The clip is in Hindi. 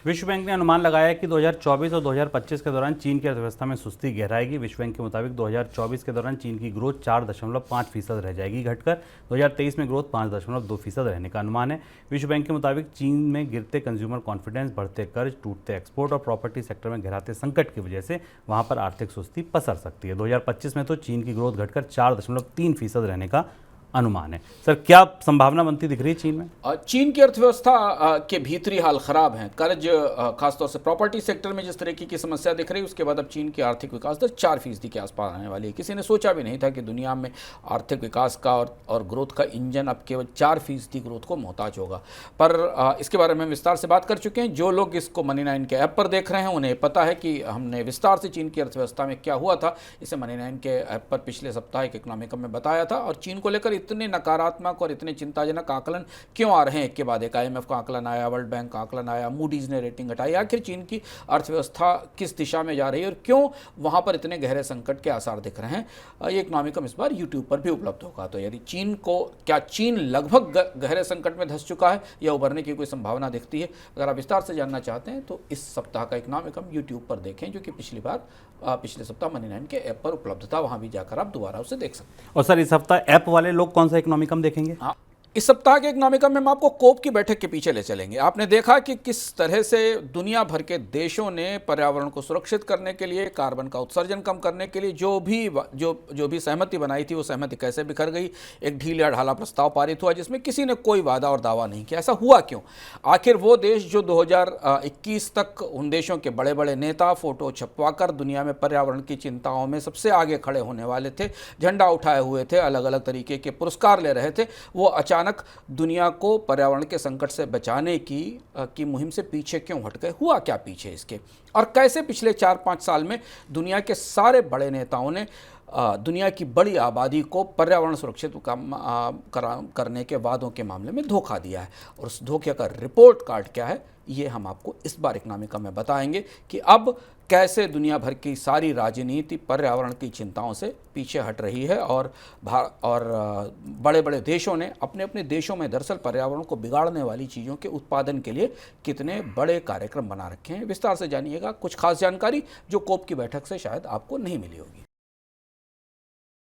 विश्व बैंक ने अनुमान लगाया है कि 2024 और 2025 के दौरान चीन की अर्थव्यवस्था में सुस्ती गहराएगी। विश्व बैंक के मुताबिक 2024 के दौरान चीन की ग्रोथ 4.5% रह जाएगी, घटकर 2023 में ग्रोथ 5.2% रहने का अनुमान है। विश्व बैंक के मुताबिक चीन में गिरते कंज्यूमर कॉन्फिडेंस, बढ़ते कर्ज, टूटते एक्सपोर्ट और प्रॉपर्टी सेक्टर में गहराते संकट की वजह से वहां पर आर्थिक सुस्ती पसर सकती है। 2025 में तो चीन की ग्रोथ घटकर 4.3% रहने का अनुमान है। सर, क्या संभावना बनती दिख रही है चीन में? चीन की अर्थव्यवस्था के भीतरी हाल खराब हैं। कर्ज, खासतौर से प्रॉपर्टी सेक्टर में जिस तरीके की समस्या दिख रही है, उसके बाद अब चीन की आर्थिक विकास दर 4% के आसपास आने वाली है। किसी ने सोचा भी नहीं था कि दुनिया में आर्थिक विकास का और ग्रोथ का इंजन अब केवल 4% ग्रोथ को मोहताज होगा। पर इसके बारे में विस्तार से बात कर चुके हैं। जो लोग इसको मनी9 के ऐप पर देख रहे हैं उन्हें पता है कि हमने विस्तार से चीन की अर्थव्यवस्था में क्या हुआ था इसे मनी9 के ऐप पर पिछले सप्ताह एक इकोनॉमिक में बताया था। और चीन को लेकर इतने नकारात्मक और इतने चिंताजनक आकलन क्यों आ रहे हैं, एक के बाद एक IMF का आकलन आया, वर्ल्ड बैंक का आकलन आया, मूडीज ने रेटिंग घटाई, आखिर चीन की अर्थव्यवस्था किस दिशा में जा रही है और क्यों वहां पर इतने गहरे संकट के आसार दिख रहे हैं, ये इकोनॉमिकम इस बार यूट्यूब पर भी उपलब्ध होगा। तो यदि चीन लगभग गहरे संकट में धंस चुका है या उभरने की कोई संभावना दिखती है, अगर आप विस्तार से जानना चाहते हैं तो इस सप्ताह का इकोनॉमिकम यूट्यूब पर देखें, जो कि पिछले सप्ताह मनी9 के ऐप पर उपलब्ध था। वहां भी जाकर आप दोबारा उसे देख सकते हैं। और सर, इस हफ्ता ऐप वाले लोग कौन सा इकोनॉमिकम देखेंगे? हाँ, इस सप्ताह के इकोनॉमिकम में हम आपको कोप की बैठक के पीछे ले चलेंगे। आपने देखा कि किस तरह से दुनिया भर के देशों ने पर्यावरण को सुरक्षित करने के लिए, कार्बन का उत्सर्जन कम करने के लिए जो भी सहमति बनाई थी, वो सहमति कैसे बिखर गई। एक ढीला ढाला प्रस्ताव पारित हुआ जिसमें किसी ने कोई वादा और दावा नहीं किया। ऐसा हुआ क्यों? आखिर वो देश जो 2021 तक उन देशों के बड़े बड़े नेता फोटो छपवाकर दुनिया में पर्यावरण की चिंताओं में सबसे आगे खड़े होने वाले थे, झंडा उठाए हुए थे, अलग अलग तरीके के पुरस्कार ले रहे थे, वो अचानक दुनिया को पर्यावरण के संकट से बचाने की मुहिम से पीछे क्यों हट गए? हुआ क्या पीछे इसके? और कैसे पिछले 4-5 साल में दुनिया के सारे बड़े नेताओं ने दुनिया की बड़ी आबादी को पर्यावरण सुरक्षित करने के वादों के मामले में धोखा दिया है, और उस धोखे का रिपोर्ट कार्ड क्या है, ये हम आपको इस बार इकोनॉमिकम में बताएंगे कि अब कैसे दुनिया भर की सारी राजनीति पर्यावरण की चिंताओं से पीछे हट रही है और बड़े बड़े देशों ने अपने अपने देशों में दरअसल पर्यावरण को बिगाड़ने वाली चीज़ों के उत्पादन के लिए कितने बड़े कार्यक्रम बना रखे हैं। विस्तार से जानिएगा कुछ खास जानकारी जो कोप की बैठक से शायद आपको नहीं मिली होगी।